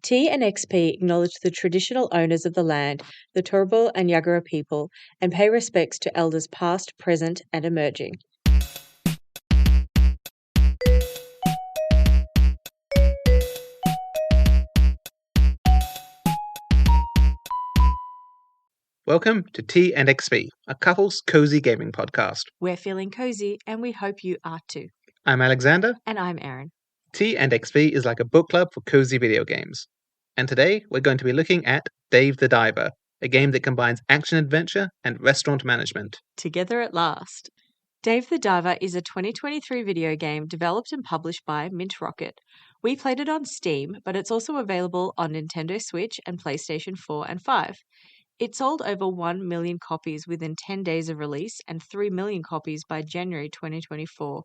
T and XP acknowledge the traditional owners of the land, the Turrbal and Yagara people, and pay respects to elders past, present, and emerging. Welcome to T and XP, a couple's cozy gaming podcast. We're feeling cozy, and we hope you are too. I'm Alexander. And I'm Erin. T and XP is like a book club for cozy video games. And today we're going to be looking at Dave the Diver, a game that combines action-adventure and restaurant management. Together at last. Dave the Diver is a 2023 video game developed and published by Mint Rocket. We played it on Steam, but it's also available on Nintendo Switch and PlayStation 4 and 5. It sold over 1 million copies within 10 days of release and 3 million copies by January 2024.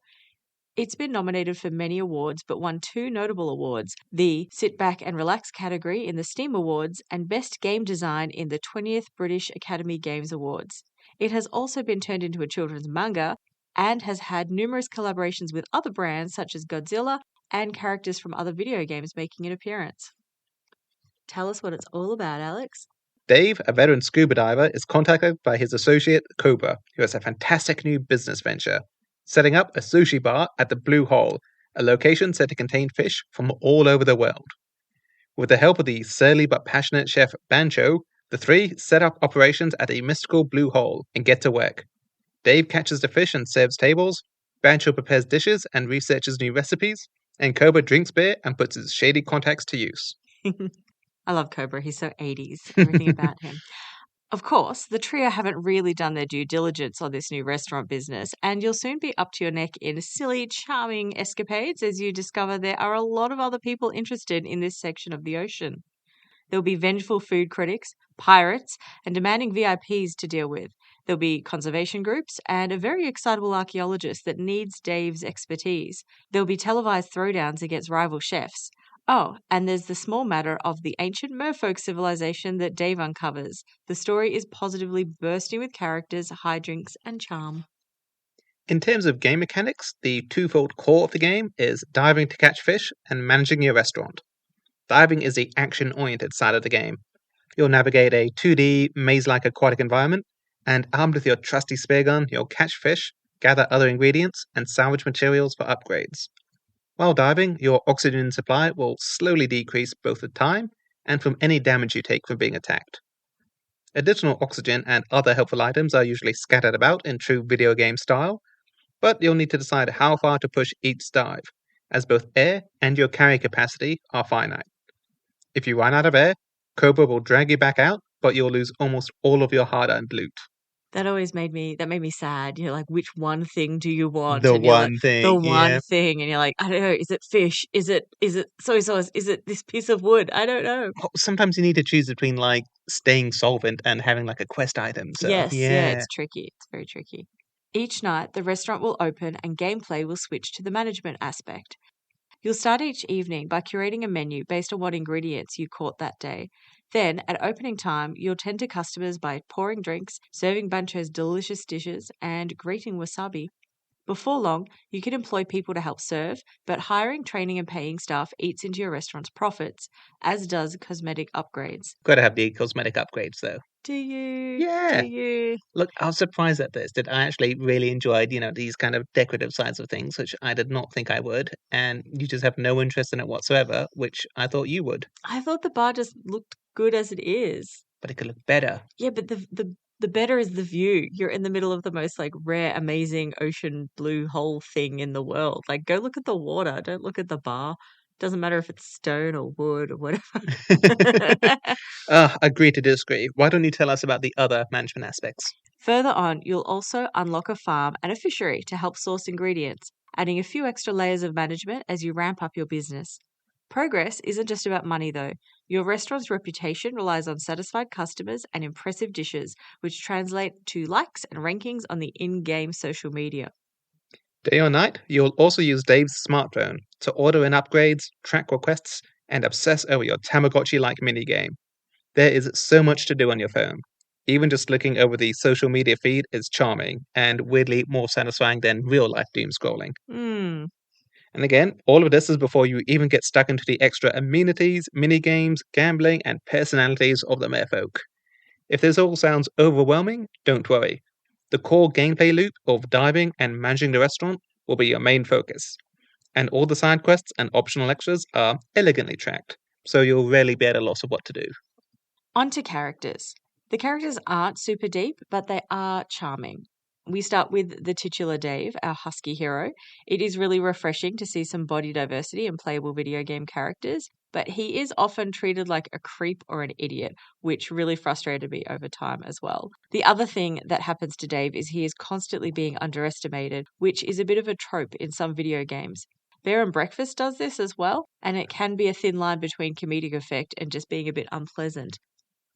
It's been nominated for many awards but won 2 notable awards, the Sit Back and Relax category in the Steam Awards and Best Game Design in the 20th British Academy Games Awards. It has also been turned into a children's manga and has had numerous collaborations with other brands such as Godzilla and characters from other video games making an appearance. Tell us what it's all about, Alex. Dave, a veteran scuba diver, is contacted by his associate Cobra, who has a fantastic new business venture, setting up a sushi bar at the Blue Hole, a location said to contain fish from all over the world. With the help of the surly but passionate chef Bancho, the three set up operations at a mystical blue hole and get to work. Dave catches the fish and serves tables, Bancho prepares dishes and researches new recipes, and Cobra drinks beer and puts his shady contacts to use. I love Cobra. He's so 80s, everything about him. Of course, the trio haven't really done their due diligence on this new restaurant business, and you'll soon be up to your neck in silly, charming escapades as you discover there are a lot of other people interested in this section of the ocean. There'll be vengeful food critics, pirates, and demanding VIPs to deal with. There'll be conservation groups and a very excitable archaeologist that needs Dave's expertise. There'll be televised throwdowns against rival chefs. Oh, and there's the small matter of the ancient merfolk civilization that Dave uncovers. The story is positively bursting with characters, hijinks, and charm. In terms of game mechanics, the twofold core of the game is diving to catch fish and managing your restaurant. Diving is the action-oriented side of the game. You'll navigate a 2D, maze-like aquatic environment, and armed with your trusty spear gun, you'll catch fish, gather other ingredients, and salvage materials for upgrades. While diving, your oxygen supply will slowly decrease both with time and from any damage you take from being attacked. Additional oxygen and other helpful items are usually scattered about in true video game style, but you'll need to decide how far to push each dive, as both air and your carry capacity are finite. If you run out of air, Cobra will drag you back out, but you'll lose almost all of your hard-earned loot. That made me sad. You're like, which one thing do you want? The and you're one like, thing, the one yeah. thing, and you're like, I don't know. Is it fish? Is it soy sauce? Is it this piece of wood? I don't know. Well, sometimes you need to choose between like staying solvent and having like a quest item. So Yes, yeah, it's tricky. It's very tricky. Each night, the restaurant will open and gameplay will switch to the management aspect. You'll start each evening by curating a menu based on what ingredients you caught that day. Then, at opening time, you'll tend to customers by pouring drinks, serving Bancho's delicious dishes, and grating wasabi. Before long, you can employ people to help serve, but hiring, training, and paying staff eats into your restaurant's profits, as does cosmetic upgrades. Got to have the cosmetic upgrades though. Do you? Yeah. Do you? Look, I was surprised at this. That I actually really enjoyed, these kind of decorative sides of things, which I did not think I would. And you just have no interest in it whatsoever, which I thought you would. I thought the bar just looked good as it is. But it could look better. Yeah, but the better is the view. You're in the middle of the most like rare, amazing ocean blue hole thing in the world. Like, go look at the water. Don't look at the bar. Doesn't matter if it's stone or wood or whatever. Agree to disagree. Why don't you tell us about the other management aspects? Further on, you'll also unlock a farm and a fishery to help source ingredients, adding a few extra layers of management as you ramp up your business. Progress isn't just about money, though. Your restaurant's reputation relies on satisfied customers and impressive dishes, which translate to likes and rankings on the in-game social media. Day or night, you'll also use Dave's smartphone to order in upgrades, track requests, and obsess over your Tamagotchi-like minigame. There is so much to do on your phone. Even just looking over the social media feed is charming and weirdly more satisfying than real-life doom scrolling. And again, all of this is before you even get stuck into the extra amenities, mini-games, gambling, and personalities of the merfolk. If this all sounds overwhelming, don't worry. The core gameplay loop of diving and managing the restaurant will be your main focus, and all the side quests and optional extras are elegantly tracked, so you'll rarely be at a loss of what to do. On to characters. The characters aren't super deep, but they are charming. We start with the titular Dave, our husky hero. It is really refreshing to see some body diversity in playable video game characters, but he is often treated like a creep or an idiot, which really frustrated me over time as well. The other thing that happens to Dave is he is constantly being underestimated, which is a bit of a trope in some video games. Bear and Breakfast does this as well, and it can be a thin line between comedic effect and just being a bit unpleasant.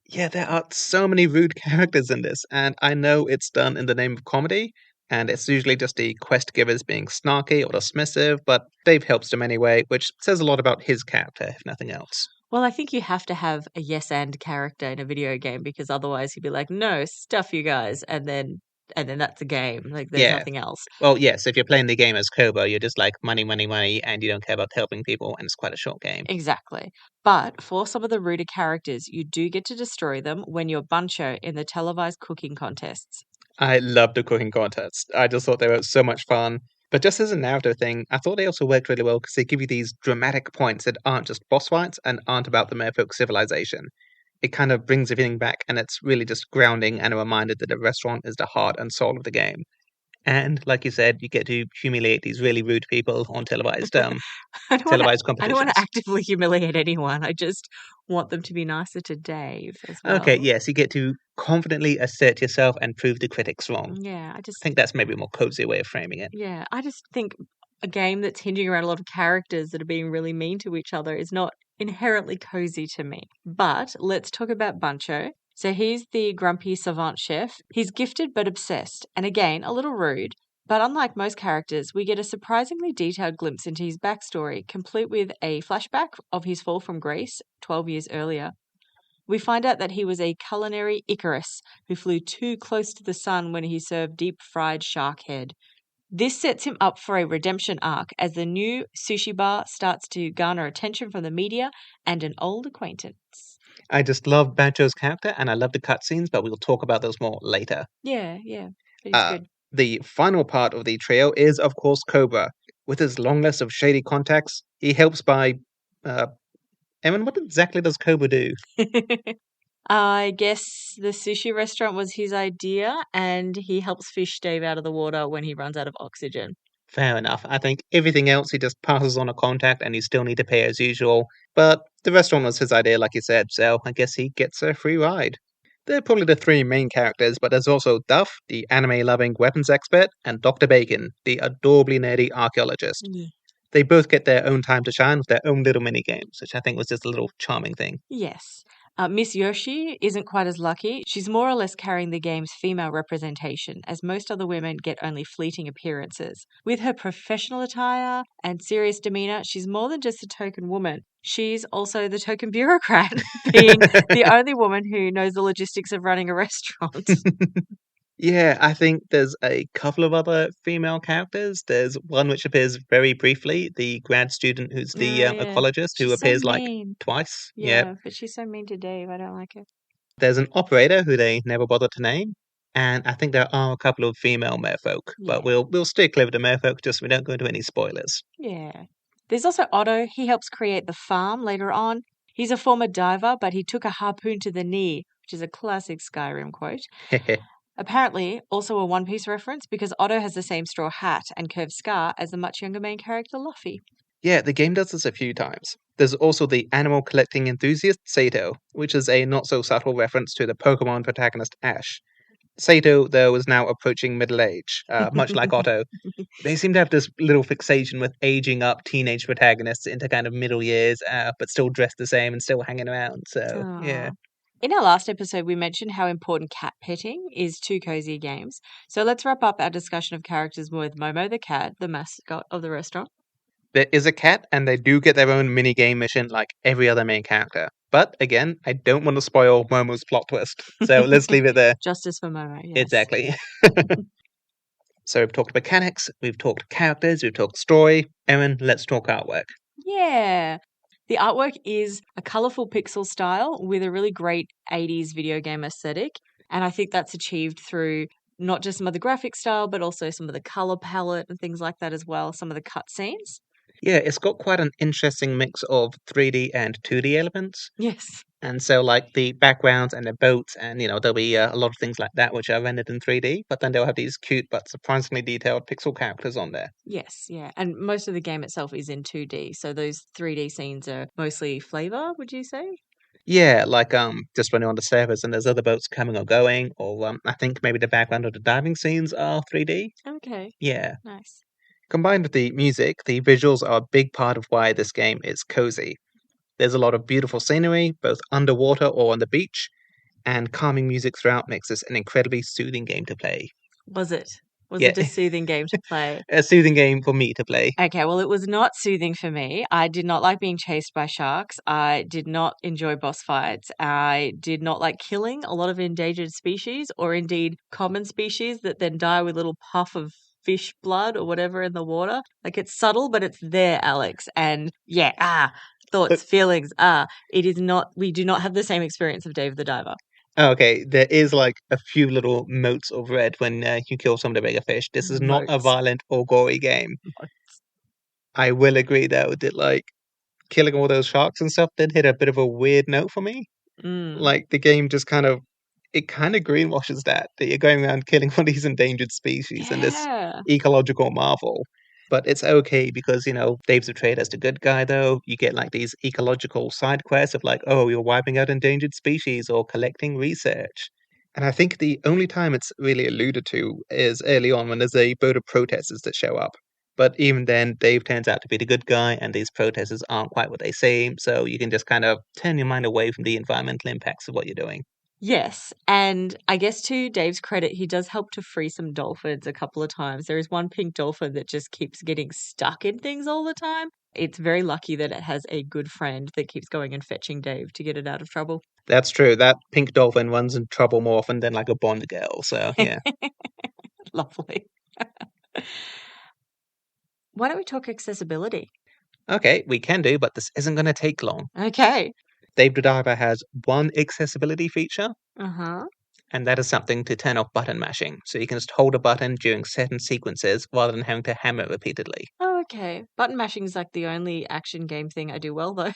Yeah, there are so many rude characters in this, and I know it's done in the name of comedy, and it's usually just the quest givers being snarky or dismissive, but Dave helps them anyway, which says a lot about his character, if nothing else. Well, I think you have to have a yes and character in a video game because otherwise you'd be like, no, stuff you guys, and then that's a game. Like there's Yeah. nothing else. Well, yes, if you're playing the game as Koba, you're just like money, money, money, and you don't care about helping people, and it's quite a short game. Exactly. But for some of the ruder characters, you do get to destroy them when you're Buncho in the televised cooking contests. I love the cooking contests. I just thought they were so much fun. But just as a narrative thing, I thought they also worked really well because they give you these dramatic points that aren't just boss fights and aren't about the merfolk civilization. It kind of brings everything back, and it's really just grounding and a reminder that the restaurant is the heart and soul of the game. And like you said, you get to humiliate these really rude people on televised I don't want competitions. to actively humiliate anyone. I just want them to be nicer to Dave as Okay, well. yes, you get to confidently assert yourself and prove the critics wrong. Yeah, I think that's maybe a more cozy way of framing it. I just think a game that's hinging around a lot of characters that are being really mean to each other is not inherently cozy to me. But let's talk about Buncho. So he's the grumpy savant chef. He's gifted but obsessed, and again, a little rude. But unlike most characters, we get a surprisingly detailed glimpse into his backstory, complete with a flashback of his fall from grace 12 years earlier. We find out that he was a culinary Icarus who flew too close to the sun when he served deep fried shark head. This sets him up for a redemption arc as the new sushi bar starts to garner attention from the media and an old acquaintance. I just love Bancho's character and I love the cutscenes, but we'll talk about those more later. Yeah, it's Uh, good. the final part of the trio is, of course, Cobra. With his long list of shady contacts, he helps by. Uh, Evan, what exactly does Cobra do? I guess the sushi restaurant was his idea, and he helps fish Dave out of the water when he runs out of oxygen. Fair enough. I think everything else he just passes on a contact and you still need to pay as usual. But the restaurant was his idea, like you said, so I guess he gets a free ride. They're probably the three main characters, but there's also Duff, the anime loving weapons expert, and Dr. Bacon, the adorably nerdy archaeologist. Yeah. They both get their own time to shine with their own little mini games, which I think was just a little charming thing. Yes. Miss Yoshi isn't quite as lucky. She's more or less carrying the game's female representation, as most other women get only fleeting appearances. With her professional attire and serious demeanor, she's more than just a token woman. She's also the token bureaucrat, being the only woman who knows the logistics of running a restaurant. Yeah, I think there's a couple of other female characters. There's one which appears very briefly, the grad student who's the Oh, yeah. ecologist, who She's so appears like mean. twice. Yep. Yeah, but she's so mean to Dave. I don't like her. There's an operator who they never bother to name, and I think there are a couple of female merfolk, Yeah. but we'll stay clear with the merfolk just so we don't go into any spoilers. Yeah. There's also Otto. He helps create the farm later on. He's a former diver, but he took a harpoon to the knee, which is a classic Skyrim quote. Apparently, also a One Piece reference because Otto has the same straw hat and curved scar as the much younger main character Luffy. Yeah, the game does this a few times. There's also the animal collecting enthusiast Sato, which is a not so subtle reference to the Pokemon protagonist Ash. Sato, though, is now approaching middle age, much like Otto. They seem to have this little fixation with aging up teenage protagonists into kind of middle years, but still dressed the same and still hanging around. So, yeah. Aw. In our last episode, we mentioned how important cat petting is to cozy games. So let's wrap up our discussion of characters with Momo the cat, the mascot of the restaurant. There is a cat, and they do get their own mini game mission like every other main character. But again, I don't want to spoil Momo's plot twist, so let's leave it there. Justice for Momo, yes. Exactly. So we've talked mechanics, we've talked characters, we've talked story. Erin, let's talk artwork. Yeah. The artwork is a colorful pixel style with a really great 80s video game aesthetic. And I think that's achieved through not just some of the graphic style, but also some of the color palette and things like that as well, some of the cutscenes. Yeah, it's got quite an interesting mix of 3D and 2D elements. Yes. And so, like the backgrounds and the boats, and there'll be a lot of things like that which are rendered in 3D, but then they'll have these cute but surprisingly detailed pixel characters on there. Yes, yeah. And most of the game itself is in 2D. So those 3D scenes are mostly flavor, would you say? Yeah, like just when you're on the surface and there's other boats coming or going, or I think maybe the background of the diving scenes are 3D. Okay, Yeah. nice. Combined with the music, the visuals are a big part of why this game is cozy. There's a lot of beautiful scenery, both underwater or on the beach, and calming music throughout makes this an incredibly soothing game to play. Was it? Was Yeah, it a soothing game to play? a soothing game for me to play. Okay, well, it was not soothing for me. I did not like being chased by sharks. I did not enjoy boss fights. I did not like killing a lot of endangered species or indeed common species that then die with little puff of fish blood or whatever in the water. Like it's subtle, but it's there, Alex. And yeah, thoughts, But feelings, it is not, we do not have the same experience of Dave the Diver. okay, there is like a few little motes of red when you kill some of the bigger fish. This is not a Moats. violent or gory game. I will agree though that like killing all those sharks and stuff did hit a bit of a weird note for me. Mm. Like the game just kind of greenwashes that you're going around killing all these endangered species and this Yeah. ecological marvel. But it's okay because, Dave's portrayed as the good guy, though. You get like these ecological side quests of like, oh, you're wiping out endangered species or collecting research. And I think the only time it's really alluded to is early on when there's a boat of protesters that show up. But even then, Dave turns out to be the good guy, and these protesters aren't quite what they seem. So you can just kind of turn your mind away from the environmental impacts of what you're doing. Yes, and I guess to Dave's credit, he does help to free some dolphins a couple of times. There is one pink dolphin that just keeps getting stuck in things all the time. It's very lucky that it has a good friend that keeps going and fetching Dave to get it out of trouble. That's true. That pink dolphin runs in trouble more often than like a Bond girl. So yeah. Lovely. Why don't we talk accessibility? Okay, we can do, but this isn't going to take long. Okay. Dave the Diver has one accessibility feature, Uh-huh. and that is something to turn off button mashing. So you can just hold a button during certain sequences rather than having to hammer it repeatedly. Oh, okay. Button mashing is like the only action game thing I do well, though.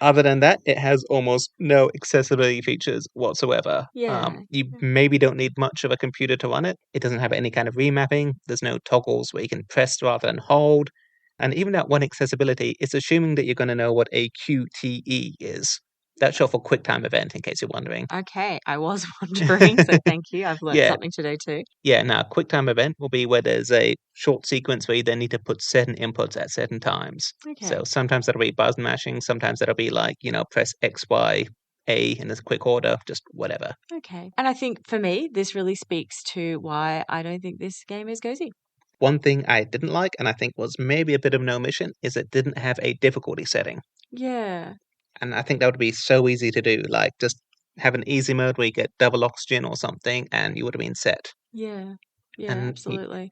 Other than that, it has almost no accessibility features whatsoever. Yeah. You maybe don't need much of a computer to run it. It doesn't have any kind of remapping. There's no toggles where you can press rather than hold. And even that one accessibility, it's assuming that you're going to know what a QTE is. That's short for QuickTime Event, in case you're wondering. Okay, I was wondering, so thank you. I've learnt Yeah, something today too. yeah. Now, a QuickTime Event will be where there's a short sequence where you then need to put certain inputs at certain times. Okay. So sometimes that'll be button mashing, sometimes that'll be like, press X, Y, A in this quick order, just whatever. Okay. And I think for me, this really speaks to why I don't think this game is cozy. One thing I didn't like, and I think was maybe a bit of an omission, is it didn't have a difficulty setting. Yeah. And I think that would be so easy to do. Like, just have an easy mode where you get double oxygen or something, and you would have been set. Yeah. Yeah, And absolutely.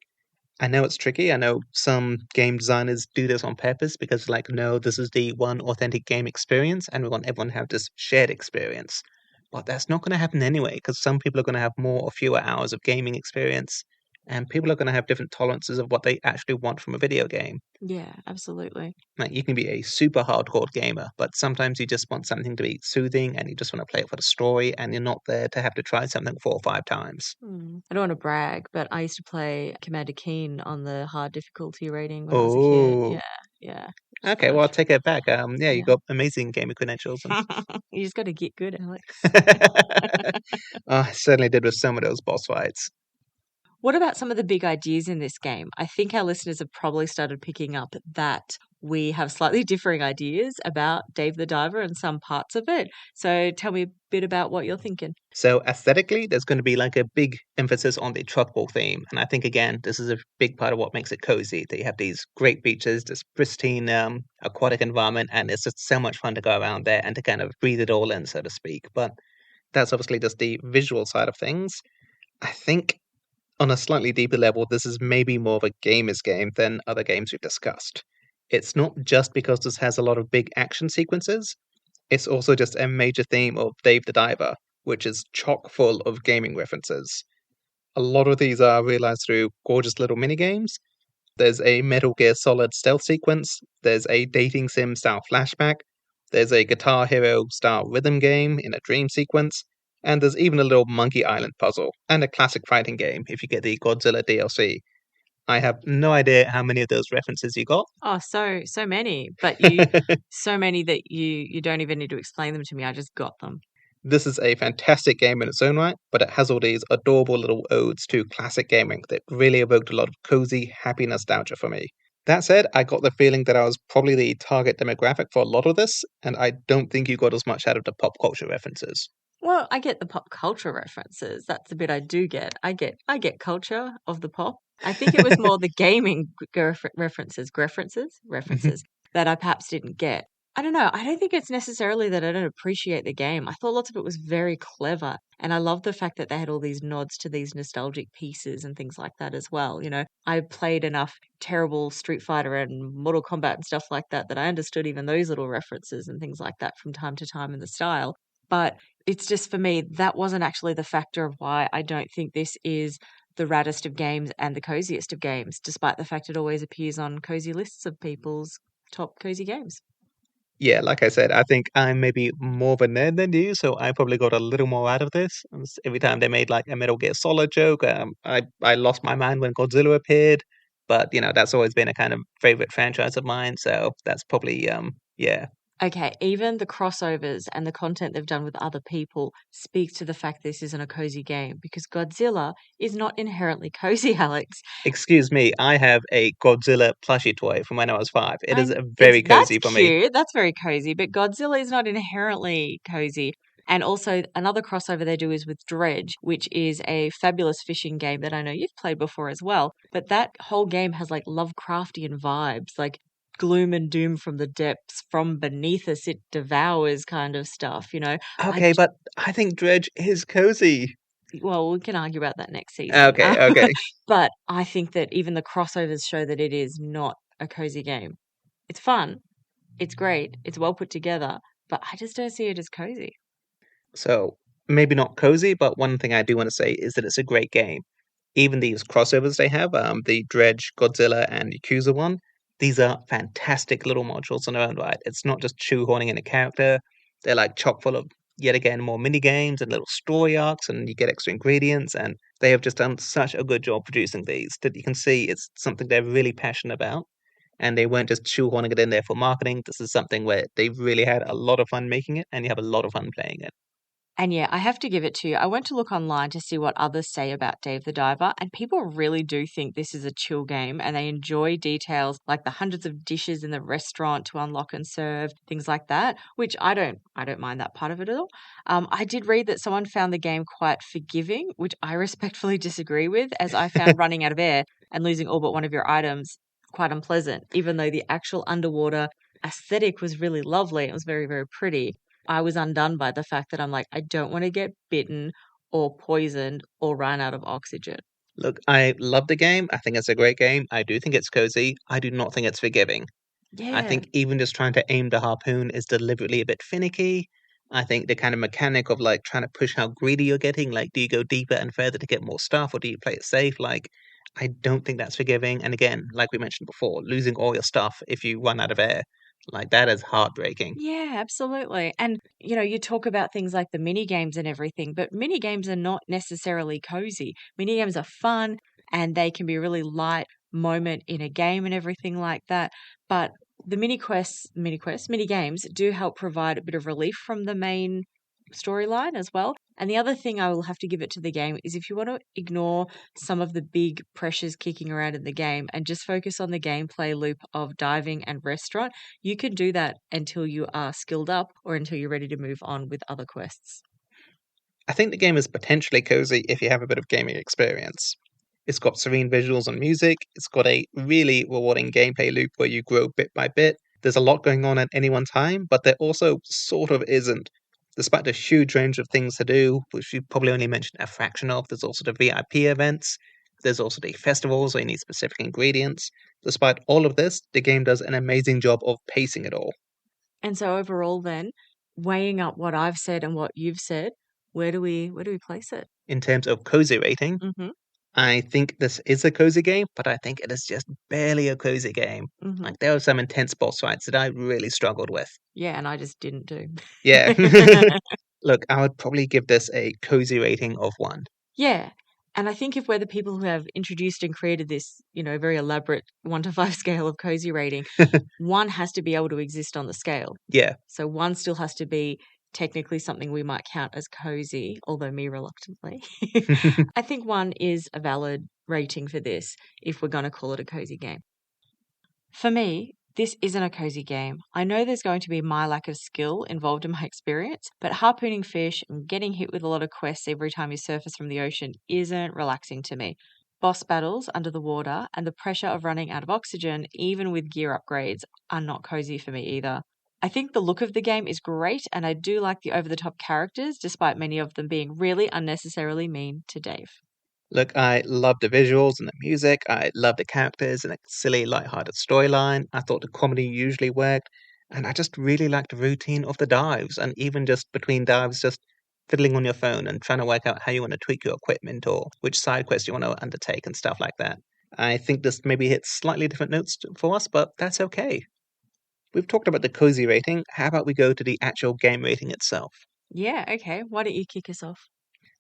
I know it's tricky. I know some game designers do this on purpose because, like, no, this is the one authentic game experience, and we want everyone to have this shared experience. But that's not going to happen anyway, because some people are going to have more or fewer hours of gaming experience, and people are going to have different tolerances of what they actually want from a video game. Yeah, absolutely. Like, you can be a super hardcore gamer, but sometimes you just want something to be soothing, and you just want to play it for the story, and you're not there to have to try something 4 or 5 times. I don't want to brag, but I used to play Commander Keen on the hard difficulty rating when I was a kid. Oh, Yeah. Yeah. It's okay. fun. Well, I'll take it back. Yeah, you Yeah. got amazing gamer credentials, and You just got to get good, Alex. I certainly did with some of those boss fights. What about some of the big ideas in this game? I think our listeners have probably started picking up that we have slightly differing ideas about Dave the Diver and some parts of it. So tell me a bit about what you're thinking. So aesthetically, there's going to be like a big emphasis on the tropical theme, and I think again, this is a big part of what makes it cozy. That you have these great beaches, this pristine aquatic environment, and it's just so much fun to go around there and to kind of breathe it all in, so to speak. But that's obviously just the visual side of things. I think On a slightly deeper level, this is maybe more of a gamer's game than other games we've discussed. It's not just because this has a lot of big action sequences, it's also just a major theme of Dave the Diver, which is chock full of gaming references. A lot of these are realized through gorgeous little minigames. There's a Metal Gear Solid stealth sequence, there's a dating sim style flashback, there's a Guitar Hero style rhythm game in a dream sequence, and there's even a little Monkey Island puzzle, and a classic fighting game if you get the Godzilla DLC. I have no idea how many of those references you got. Oh, so many, but you so many that you don't even need to explain them to me. I just got them. This is a fantastic game in its own right, but it has all these adorable little odes to classic gaming that really evoked a lot of cozy, happy nostalgia for me. That said, I got the feeling that I was probably the target demographic for a lot of this, and I don't think you got as much out of the pop culture references. Well, I get the pop culture references. That's the bit I do get. I get culture of the pop. I think it was more the gaming references that I perhaps didn't get. I don't know. I don't think it's necessarily that I don't appreciate the game. I thought lots of it was very clever. And I love the fact that they had all these nods to these nostalgic pieces and things like that as well. I played enough terrible Street Fighter and Mortal Kombat and stuff like that I understood even those little references and things like that from time to time in the style. But it's just for me, that wasn't actually the factor of why I don't think this is the raddest of games and the coziest of games, despite the fact it always appears on cozy lists of people's top cozy games. Yeah, like I said, I think I'm maybe more of a nerd than you, so I probably got a little more out of this. Every time they made like a Metal Gear Solid joke, I lost my mind when Godzilla appeared. But that's always been a kind of favorite franchise of mine, so that's probably yeah. Okay, even the crossovers and the content they've done with other people speaks to the fact this isn't a cozy game because Godzilla is not inherently cozy, Alex. Excuse me, I have a Godzilla plushie toy from when I was 5. It is It's very that's cozy for me. cute. That's very cozy, but Godzilla is not inherently cozy. And also another crossover they do is with Dredge, which is a fabulous fishing game that I know you've played before as well. But that whole game has like Lovecraftian vibes, like gloom and doom from the depths, from beneath us it devours kind of stuff. I Okay, but I think Dredge is cozy. well, we can argue about that next season. Okay, okay. But I think that even the crossovers show that it is not a cozy game. It's fun, it's great, it's well put together, but I just don't see it as cozy. So maybe not cozy, but one thing I do want to say is that it's a great game. Even these crossovers they have, the Dredge, Godzilla, and Yakuza one, these are fantastic little modules in their own right. It's not just shoehorning in a character. They're like chock full of yet again more mini games and little story arcs, and you get extra ingredients. And they have just done such a good job producing these that you can see it's something they're really passionate about. And they weren't just shoehorning it in there for marketing. This is something where they really had a lot of fun making it, and you have a lot of fun playing it. And yeah, I have to give it to you. I went to look online to see what others say about Dave the Diver, and people really do think this is a chill game and they enjoy details like the hundreds of dishes in the restaurant to unlock and serve, things like that, which I don't mind that part of it at all. I did read that someone found the game quite forgiving, which I respectfully disagree with, as I found running out of air and losing all but one of your items quite unpleasant, even though the actual underwater aesthetic was really lovely. It was very, very pretty. I was undone by the fact that I'm like, I don't want to get bitten or poisoned or run out of oxygen. Look, I love the game. I think it's a great game. I do think it's cozy. I do not think it's forgiving. I Yeah. think even just trying to aim the harpoon is deliberately a bit finicky. I think the kind of mechanic of like trying to push how greedy you're getting, like do you go deeper and further to get more stuff or do you play it safe? Like I don't think that's forgiving. And again, like we mentioned before, losing all your stuff if you run out of air, like that is heartbreaking. Yeah, absolutely. And you talk about things like the mini games and everything, but mini games are not necessarily cozy. Mini games are fun and they can be a really light moment in a game and everything like that. But the mini games do help provide a bit of relief from the main storyline as well. And the other thing I will have to give it to the game is if you want to ignore some of the big pressures kicking around in the game and just focus on the gameplay loop of diving and restaurant, you can do that until you are skilled up or until you're ready to move on with other quests. I think the game is potentially cozy if you have a bit of gaming experience. It's got serene visuals and music. It's got a really rewarding gameplay loop where you grow bit by bit. There's a lot going on at any one time, but there also sort of isn't. Despite the huge range of things to do, which you probably only mentioned a fraction of, there's also the VIP events. There's also the festivals where you need specific ingredients. Despite all of this, the game does an amazing job of pacing it all. And so overall then, weighing up what I've said and what you've said, where do we place it? In terms of cozy rating, Mm-hmm. I think this is a cozy game, but I think it is just barely a cozy game. Mm-hmm. Like, there were some intense boss fights that I really struggled with. Yeah, and I just didn't do. Yeah. Look, I would probably give this a cozy rating of 1. Yeah. And I think if we're the people who have introduced and created this, very elaborate 1 to 5 scale of cozy rating, 1 has to be able to exist on the scale. Yeah. So 1 still has to be technically something we might count as cozy, although me reluctantly. I think 1 is a valid rating for this if we're going to call it a cozy game. For me, this isn't a cozy game. I know there's going to be my lack of skill involved in my experience, but harpooning fish and getting hit with a lot of quests every time you surface from the ocean isn't relaxing to me. Boss battles under the water and the pressure of running out of oxygen, even with gear upgrades, are not cozy for me either. I think the look of the game is great, and I do like the over-the-top characters, despite many of them being really unnecessarily mean to Dave. Look, I love the visuals and the music. I love the characters and the silly, light-hearted storyline. I thought the comedy usually worked. And I just really liked the routine of the dives. And even just between dives, just fiddling on your phone and trying to work out how you want to tweak your equipment or which side quest you want to undertake and stuff like that. I think this maybe hits slightly different notes for us, but that's okay. We've talked about the cozy rating. How about we go to the actual game rating itself? Yeah, okay. Why don't you kick us off?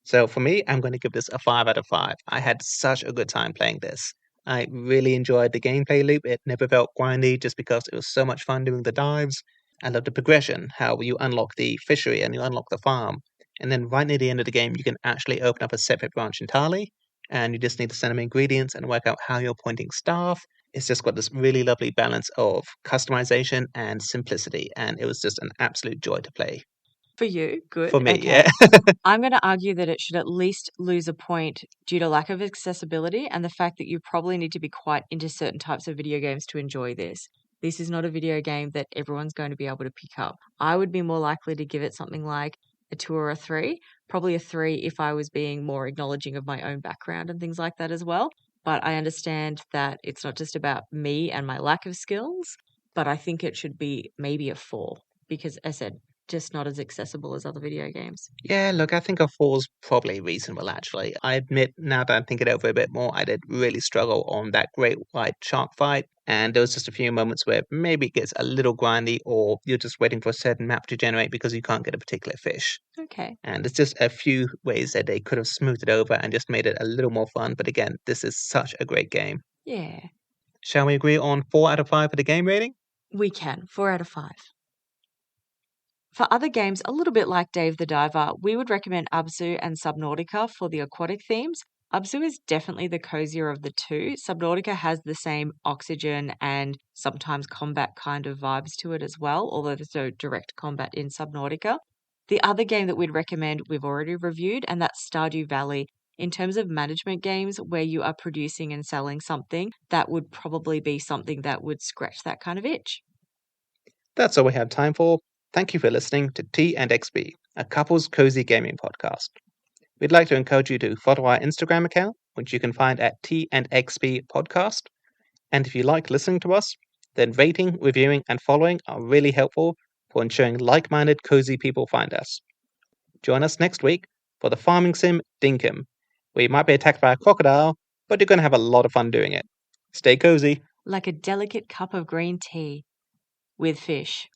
So for me, I'm going to give this a 5 out of 5. I had such a good time playing this. I really enjoyed the gameplay loop. It never felt grindy just because it was so much fun doing the dives. I love the progression, how you unlock the fishery and you unlock the farm. And then right near the end of the game, you can actually open up a separate branch entirely. And you just need to send them ingredients and work out how you're pointing staff. It's just got this really lovely balance of customization and simplicity. And it was just an absolute joy to play. For you, For good. me, Okay. yeah. I'm going to argue that it should at least lose a point due to lack of accessibility and the fact that you probably need to be quite into certain types of video games to enjoy this. This is not a video game that everyone's going to be able to pick up. I would be more likely to give it something like a 2 or a 3, probably a 3 if I was being more acknowledging of my own background and things like that as well. But I understand that it's not just about me and my lack of skills, but I think it should be maybe a 4 because, as I said, just not as accessible as other video games. Yeah, look, I think a 4's probably reasonable, actually. I admit, now that I think it over a bit more, I did really struggle on that great white shark fight, and there was just a few moments where maybe it gets a little grindy, or you're just waiting for a certain map to generate because you can't get a particular fish. Okay. And there's just a few ways that they could have smoothed it over and just made it a little more fun, but again, this is such a great game. Yeah, Shall we agree on 4 out of 5 for the game rating? we can. 4 out of 5. For other games, a little bit like Dave the Diver, we would recommend Abzu and Subnautica for the aquatic themes. Abzu is definitely the cozier of the two. Subnautica has the same oxygen and sometimes combat kind of vibes to it as well, although there's no direct combat in Subnautica. The other game that we'd recommend we've already reviewed, and that's Stardew Valley. In terms of management games where you are producing and selling something, that would probably be something that would scratch that kind of itch. That's all we have time for. Thank you for listening to T&XB, a couple's cozy gaming podcast. We'd like to encourage you to follow our Instagram account, which you can find at T&XB Podcast. And if you like listening to us, then rating, reviewing, and following are really helpful for ensuring like-minded cozy people find us. Join us next week for the farming sim Dinkum, where you might be attacked by a crocodile, but you're going to have a lot of fun doing it. Stay cozy. Like a delicate cup of green tea with fish.